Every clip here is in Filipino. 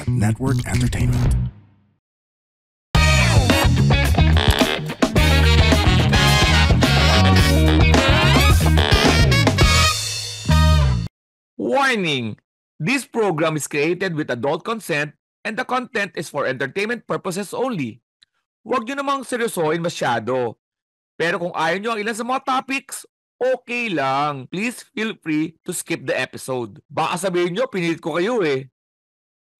Network Entertainment. Warning! This program is created with adult consent and the content is for entertainment purposes only. Huwag nyo namang seryosohin masyado. Pero kung ayaw nyo ang ilan sa mga topics, okay lang. Please feel free to skip the episode. Baka sabihin nyo, pinilit ko kayo eh.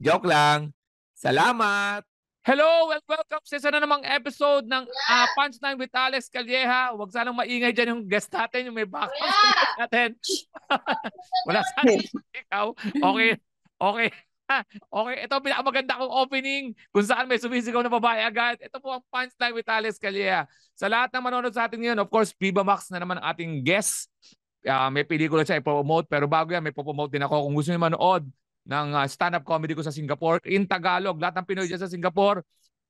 Joke lang. Salamat! Hello and welcome sa isa na namang episode ng Punchline with Alex Calleja. Huwag sanang maingay dyan yung guest natin, yung may background sa guest natin. Wala sana ikaw. Okay. Okay. Okay, ito ang pinakamaganda kong opening kung saan may sumisigaw na babae agad. Ito po ang Punchline with Alex Calleja. Sa lahat ng manonood sa atin ngayon, of course, Viva Max na naman ang ating guest. May pelikula siya i-promote, pero bago yan, may po-promote din ako. Kung gusto niyo manood ng stand-up comedy ko sa Singapore, in Tagalog, lahat ng Pinoy dyan sa Singapore,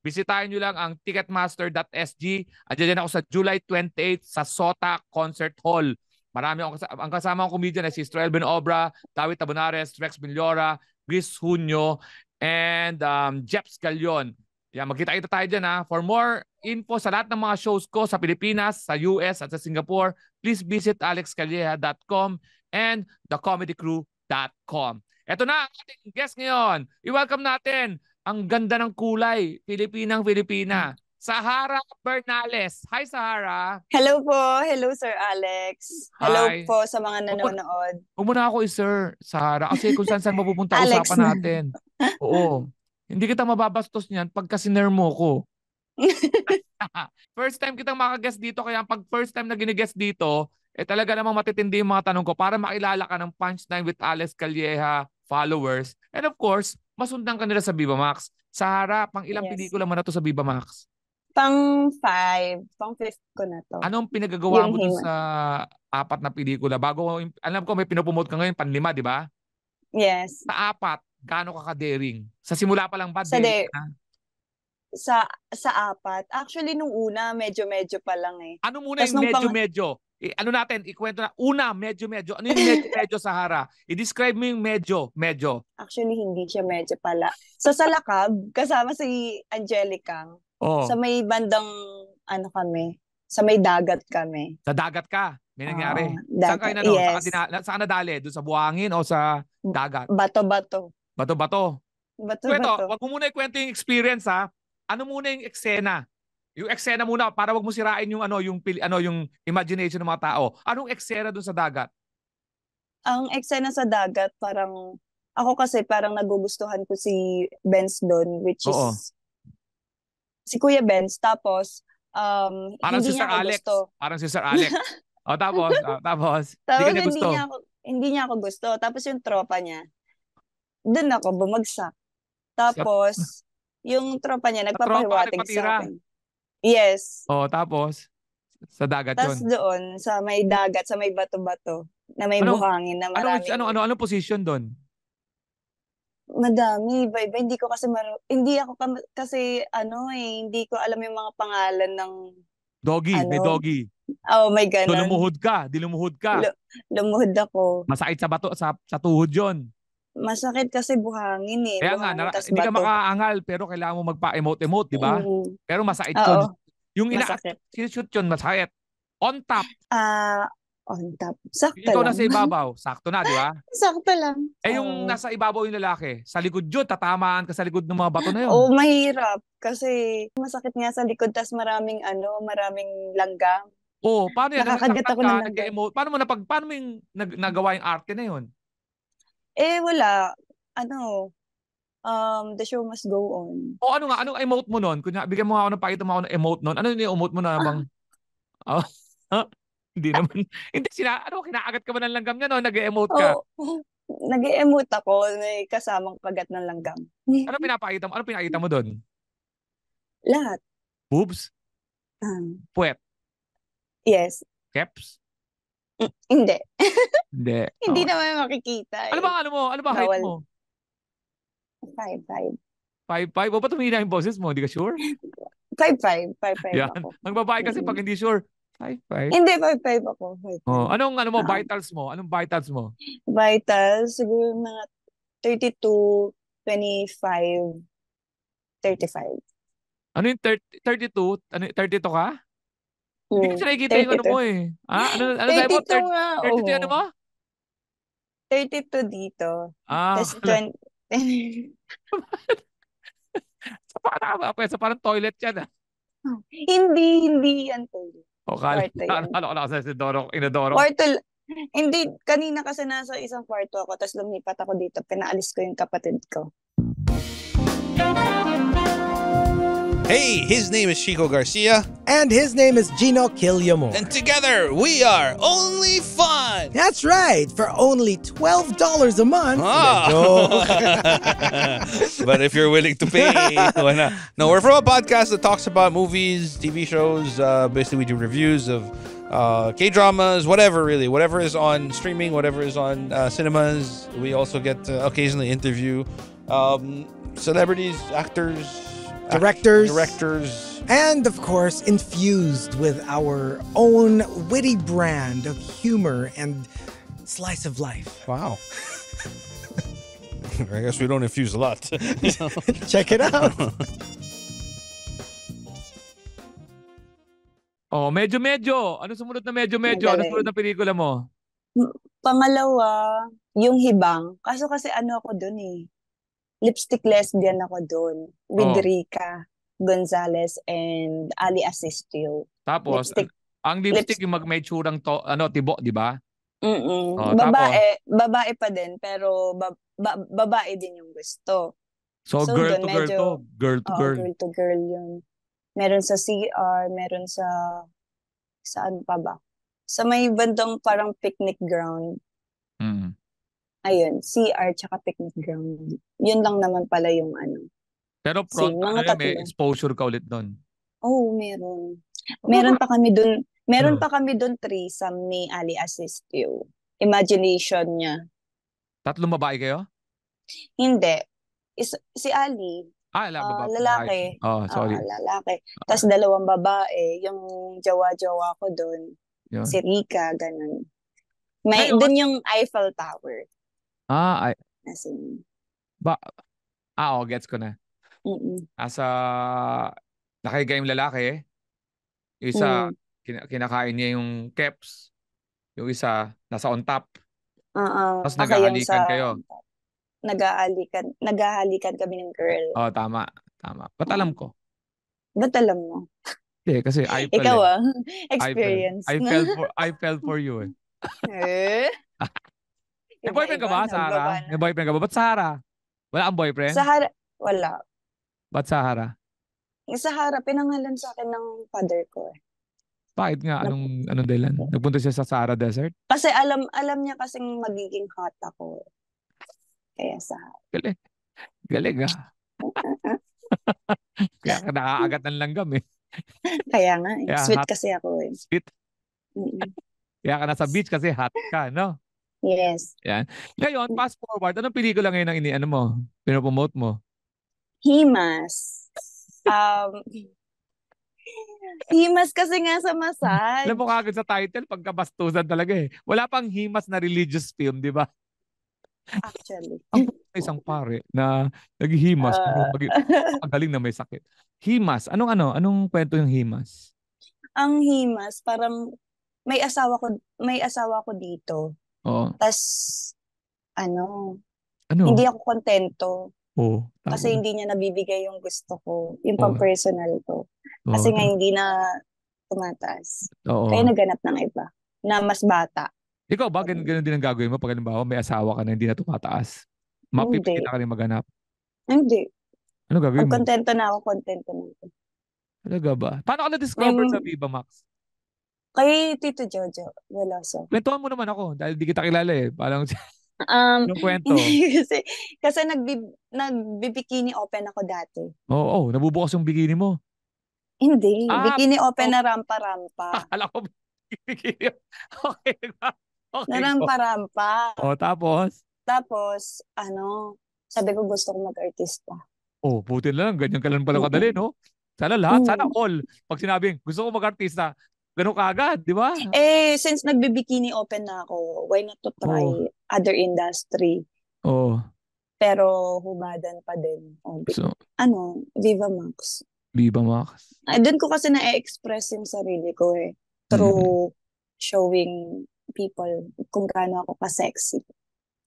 bisitahin nyo lang ang ticketmaster.sg. Andiyan din ako sa July 28 sa Sota Concert Hall. Marami ang kasama kong comedian ay si Stroel Benobra, David Tabonares, Rex Millora, Chris Junio, and Jeps Galion. Yan, magkita-kita tayo dyan ha. For more info sa lahat ng mga shows ko sa Pilipinas, sa US at sa Singapore, please visit alexcalleja.com and thecomedycrew.com. Ito na ang ating guest ngayon. I-welcome natin ang ganda ng kulay, Pilipinang-Pilipina, Sahara Bernales. Hi, Sahara. Hello po. Hello, Sir Alex. Hello Hi. po sa mga nanonood. Huwag mo na ako sir, Sahara. Kasi kung saan mapupunta Alex usapan natin. Oo. Hindi kita mababastos niyan pagka sinare mo ko. First time kitang makaguest dito, kaya pag first time na gine-guest dito, talaga namang matitindi yung mga tanong ko para makilala ka ng Punchline with Alex Calleja followers. And of course, masundan ka nila sa Viva Max. Sahara, pang ilang pelikula mo na to sa Viva Max? Pang 5, pang 5th ko na to. Anong pinagagawa mo dun sa 4 na pelikula? Bago, alam ko may pinopromote ka ngayon, pan-5, di ba? Yes. Sa 4, gaano ka ka-daring? Sa simula pa lang ba? Sa 4. Actually, nung una, medyo-medyo pa lang eh. Ano muna yung medyo-medyo? Ano natin, ikwento na. Una, medyo-medyo. Ano yung medyo-medyo, Sahara? I-describe mo yung medyo-medyo. Actually, hindi siya medyo pala. Sa Salakab, kasama si Angelica. Oh. Sa may bandang, sa may dagat kami. Sa dagat ka? May nangyari? Saan kayo na yes. Saan nadali? Doon sa buhangin o sa dagat? Bato-bato. Bato-bato? Bato-bato. Wag mo muna ikwento yung experience ha. Ano muna yung eksena? Yung eksena muna para wag mo sirain yung yung imagination ng mga tao. Anong eksena doon sa dagat? Ang eksena sa dagat parang ako kasi parang nagugustuhan ko si Benz doon, which is si Kuya Benz, tapos parang hindi si Sir niya ako Alex. gusto. Parang si Sir Alex. Tapos hindi niya ako gusto. Tapos yung tropa niya, doon ako bumagsak. Tapos yung tropa niya nagpapahiwatig sa akin. Yes. Tapos sa dagat yun. Tapos doon sa may dagat, sa may bato-bato na may buhangin na marami. Anong position doon? Madami, iba-iba. Hindi ko kasi hindi ko alam yung mga pangalan ng doggy, may doggy. Oh, may ganun. So lumuhod ka. Lumuhod ako. Masakit sa bato, sa tuhod 'yon. Masakit kasi buhangin eh. Kaya buhangin, nga, hindi ka makaangal pero kailangan mo magpa-emote-emote, di ba? Pero masakit 'yon. Yung sinushoot 'yon, masakit. On top. On top. Sakto ikaw lang. Nasa ibabaw. Sakto na, di ba? Sakto lang. Yung nasa ibabaw yung lalaki, sa likod yun, tatamaan ka sa likod ng mga bato na yun. Mahirap. Kasi masakit nga sa likod, tas maraming langgam. Paano yan? Nakakagat ako ng langgam. Paano mo yung nagawa yung arte na yun? Wala. The show must go on. Anong emote mo nun? Bigyan mo nga ako ng pakita mo ako ng emote nun. Ano yung emote mo na bang... Hindi naman. Hindi kinakagat ka ba ng langgam niya no? Nag-emote ka? Nag-emote ako. May kasamang kagat ng langgam. Ano pinapakita mo? Ano pinakita mo doon? Lahat. Boobs? Puwet? Yes. Keps? Hindi. Hindi. Hindi naman makikita. Ano ba height mo? 5'5". 5'5"? O ba't tumihina yung boses mo? Hindi ka sure? 5'5". 5'5" Yan. ako. Ang babae kasi pag hindi sure, 5'5". Hindi, 5'5" ako. 5'5". Anong vitals mo? Anong vitals mo? Vitals, siguro mga 32, 25, 35. Ano yung 32? Ano, 32 ka? Hindi kasi nakikita yung ano 32. mo eh. Ano sabi mo? 32 nga, 32 yung ano mo? 32 dito. Ah, Tapos 20. parang toilet yan ah. Hindi yan to. O, Kwarto yan. kala ko na kasi si Doro, inodoro. Kwarto, hindi, kanina kasi nasa isang kwarto ako, tapos lumipat ako dito, pinaalis ko yung kapatid ko. Hey, his name is Chico Garcia. And his name is Gino Killiamore. And together, we are Only Fun. That's right, for only $12 a month. Ah. Joke. But if you're willing to pay, why not? No, we're from a podcast that talks about movies, TV shows. Basically, we do reviews of K-dramas, whatever really. Whatever is on streaming, whatever is on cinemas. We also get to occasionally interview celebrities, actors, directors. And of course, infused with our own witty brand of humor and slice of life. Wow. I guess we don't infuse a lot. Check it out. Oh, medyo-medyo. Ano sumunod na medyo-medyo? Ano Magaling. sumunod na pelikula mo? Pangalawa, yung Hibang. Kaso kasi ano ako dun eh. Lipstick lesbian ako dun. With Oh. Rica Gonzalez and Ali Asistio. Tapos, Lipstick. ang lipstick yung may tsurang tibo, di ba? Mm-mm. Oh, Babae pa din, pero babae din yung gusto. So, So, girl dun to girl medyo- to. Girl to Oo, girl. girl to girl yun. Meron sa CR, meron saan pa ba? Sa may bandang parang picnic ground. Mm. Ayun, CR tsaka picnic ground. Yun lang naman pala yung ano. Pero front, Mga may tatlo. exposure ka ulit doon. Oh, meron. Meron pa kami dun, Oh. threesome ni Ali Asistio. Imagination niya. Tatlong babae kayo? Hindi. Si Ali, lalaki. Oh, sorry. Lalaki. Tapos 2 babae. Yung jawa-jawa ko dun. Yun. Si Rica, ganun. May, Ngayon? dun yung Eiffel Tower. As in, Gets ko na. mm-mm. Nakahiga yung lalaki. Yung isa, kinakain niya yung keps. Yung isa, nasa on top. Tapos Ako yung naghahalikan kayo. Naghahalikan kami ng girl. Oh, tama. Ba't alam ko? Ba't alam mo? Hindi, kasi Eiffel Ikaw eh. experience. I fell for you eh. Eh? May boyfriend ka ba, Sarah? May boyfriend ka ba? Ba't Sahara? Wala kang boyfriend? Sahara, wala. Ba't Sahara? Yung Sahara, pinangalan sa akin ng father ko eh. Bakit nga? Anong dahilan? Nagpunta siya sa Sahara Desert? Kasi alam niya kasing magiging hot ako. Kaya Sahara. Galing ah. Kaya ka nakaagat ng langgam eh. Kaya nga eh. Kaya Sweet hot. kasi ako eh. Sweet. Mm-mm. Kaya ka nasa beach kasi hot ka, no? Yes. Ngayon, fast forward. Anong pelikula ngayon ang pinopromote mo? Himas. Himas kasi nga sa massage. Alam mo kagad sa title, pagkabastusan talaga eh. Wala pang himas na religious film, di ba? Actually. Ang isang pare na naghihimas, ang galing na may sakit. Himas, anong kwento yung himas? Ang himas, parang may asawa ko dito. Oo. Tas, hindi ako kontento. Oo. Kasi hindi niya nabibigay yung gusto ko. Yung pang-personal ko. Kasi nga hindi na tumataas. Oo. Kaya naganap ng iba. Na mas bata. Ikaw ba, ganun din ang gagawin mo pag halimbawa may asawa ka na hindi na tumataas? Mapipili ka rin maganap? Hindi. Ano gagawin Pag mo? kontento na ako. Talaga ba? Paano ka na-discover sa Viva Max? Kay Tito Jojo Veloso. Kwentuhan mo naman ako dahil di kita kilala eh. Parang yung kwento. kasi nagbibikini open ako dati. Oo, nabubukas yung bikini mo. Hindi. Bikini open na rampa-rampa. Alam ko bikini. Okay. Na rampa-rampa. Tapos? Tapos, sabi ko gusto ko mag-artista. Buti lang. Ganyan ka lang pala kadali, no? Sana lahat, sana all. Pag sinabing, gusto ko mag-artista, ganun kaagad, di ba? Since nagbibikini open na ako, why not to try other industry? Pero humadan pa din. So, Viva Max. Viva Max. Doon ko kasi na-express yung sarili ko Mm. through showing people kung gaano ako ka-sexy.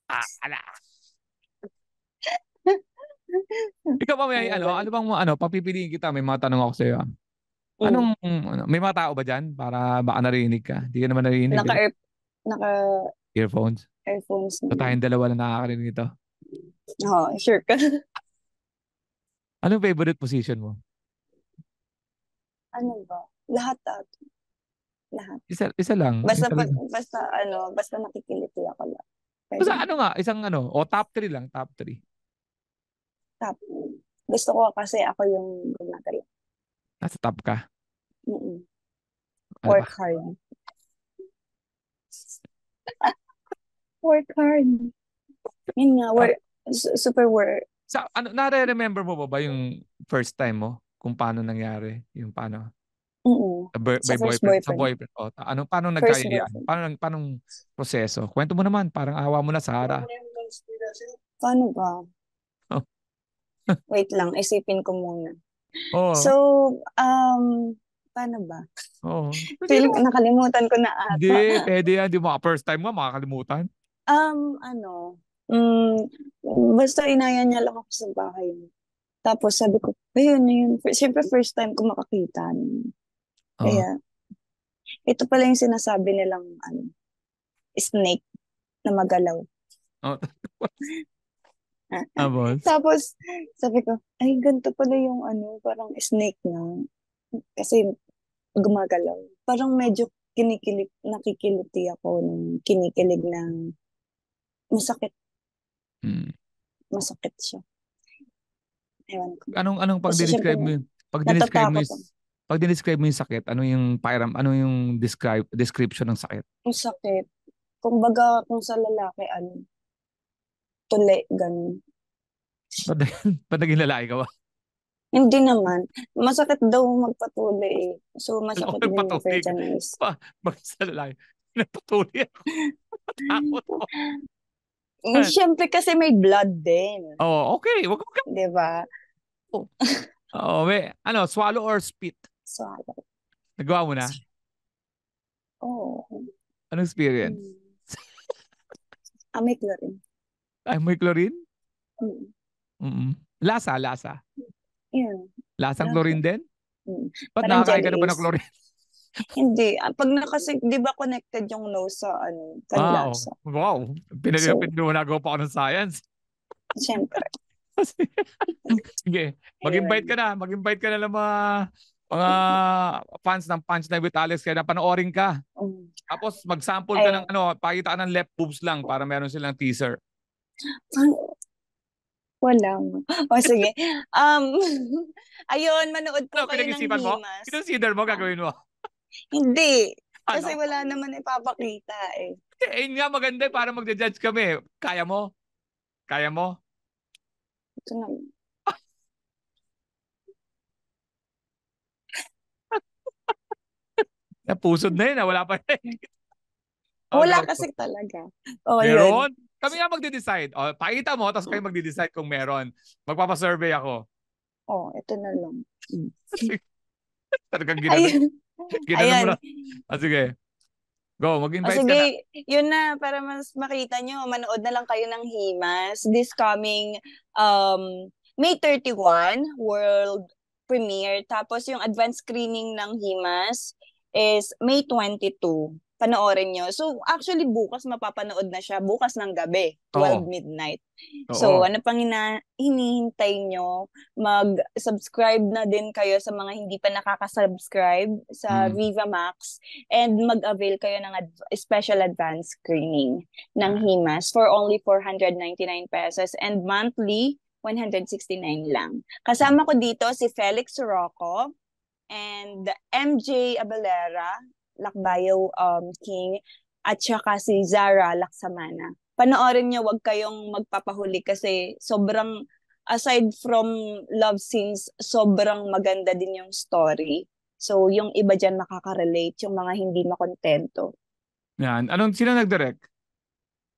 Ala. Ikaw ba may ano bang papipiliin kita, may mga tanong ako sa iyo. May mga tao ba diyan para baka narinig ka? Hindi ka naman narinig. Naka-earphones Earphones. So naman. tayong dalawa lang nakakarinig nito. Oo, sure ka. Anong favorite position mo? Ano ba? Lahat. Lahat. Isa lang. Basta Isa lang. basta nakikiliti ako lang. Basta isang top 3 lang, top 3. Top. Gusto ko kasi ako yung gumagalaw. Nasa top ka. Mm-mm. Ano Work ba? hard. Work hard. Yun nga, super work. Nare-remember mo ba yung first time mo? Kung paano nangyari? Yung paano? Sa first boyfriend. Sa boyfriend. Paano First nagkayayaan? boyfriend. Paano proseso? Kwento mo naman, parang awa mo na Sarah. Paano ba? Oh. Wait lang, isipin ko muna. Oo. So, paano ba? Oo. Feeling nakalimutan ko na ata. Hindi, pwede yan. Di mo, first time mo, makakalimutan. Basta inayan niya lang ako sa bahay. Tapos sabi ko, ayun. Siyempre first time ko makakita. Kaya, ito pala yung sinasabi nilang snake na magalaw. Oh. Tapos? Tapos, sabi ko, ay, ganito pala yung parang snake na. Kasi gumagalaw. Parang medyo nakikiliti ako ng kinikilig ng masakit. Masakit siya. Ewan ko. Anong Kasi pag-describe mo syempre, yun? Pag-describe natatakot mo yung sakit, ano yung description ng sakit? Ang sakit. Kung sa lalaki, tuli, ganun. Ba't naging lalaki ka ba? Hindi naman. Masakit daw magpatuli eh. So, masakit Ano din patuloy? ma-fertilize. Bakit sa lalaki? Napatuloy ako. Matakot ako. Siyempre kasi may blood din. Oh, okay. Wag ka. Di ba? Swallow or spit? Swallow. Nagawa mo na? Oo. Anong experience? May chlorine. Ay, may chlorine? Lasa. Yun. Lasang chlorine din? Ba't Parang nakakain ka na ba jelly ng chlorine? Hindi. Pag di ba connected yung nose sa panlasa? Wow. Pinagawa pa ako ng science. Siyempre. Sige. Mag-invite ka na ng mga fans ng Punchline with Alex kaya panoorin ka. Tapos mag-sample ka ng pakita ka ng left boobs lang para meron silang teaser. Wala. Sige. Ayun, manood po kayo ng Himas. Consider mo, gagawin mo? Hindi. Kasi wala naman ipapakita eh. Yun nga maganda para magde-judge kami. Kaya mo? Ito naman. Napusod na yun, wala pa rin. Wala kasi talaga. Meron? Kami nga magde-decide. Pakita mo, tapos kayo magde-decide kung meron. Magpapasurvey ako. Ito na lang. Talagang ginanon mo na. Sige. Go, mag-invite ka na. Yun na, para mas makita nyo, manood na lang kayo ng Himas. This coming May 31, world premiere. Tapos yung advanced screening ng Himas is May 22. Panoorin nyo. So, actually, bukas mapapanood na siya. Bukas ng gabi, 12 midnight. So, ano pang hinihintay nyo? Mag-subscribe na din kayo sa mga hindi pa nakaka-subscribe sa Viva Max and mag-avail kayo ng special advance screening ng Himas for only 499 pesos and monthly 169 lang. Kasama ko dito si Felix Soroco and MJ Abelera, Lakbayo King, at saka si Zara Laksamana. Panoorin nyo, wag kayong magpapahuli kasi sobrang, aside from love scenes, sobrang maganda din yung story. So, yung iba dyan makaka-relate, yung mga hindi makontento. Yan. Sino nag-direct?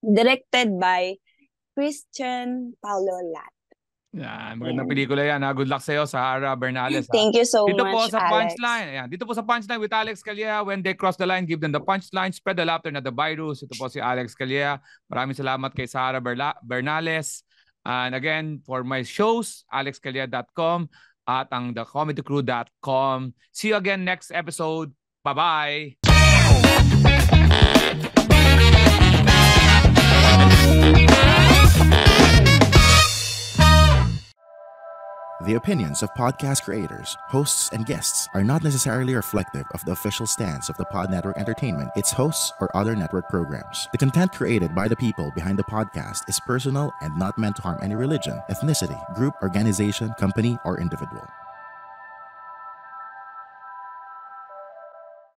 Directed by Christian Paulo Lat. Yan, magandang pelikula yan. Good luck sa'yo, Sahara Bernales. Thank you so Dito much, po sa Alex. Punchline. Ayan, dito po sa Punchline with Alex Calleja. When they cross the line, give them the punchline. Spread the laughter, not the virus. Ito po si Alex Calleja. Maraming salamat kay Sahara Bernales. And again, for my shows, alexcalleja.com at ang thecomedycrew.com. See you again next episode. Bye-bye! The opinions of podcast creators, hosts, and guests are not necessarily reflective of the official stance of the Pod Network Entertainment, its hosts, or other network programs. The content created by the people behind the podcast is personal and not meant to harm any religion, ethnicity, group, organization, company, or individual.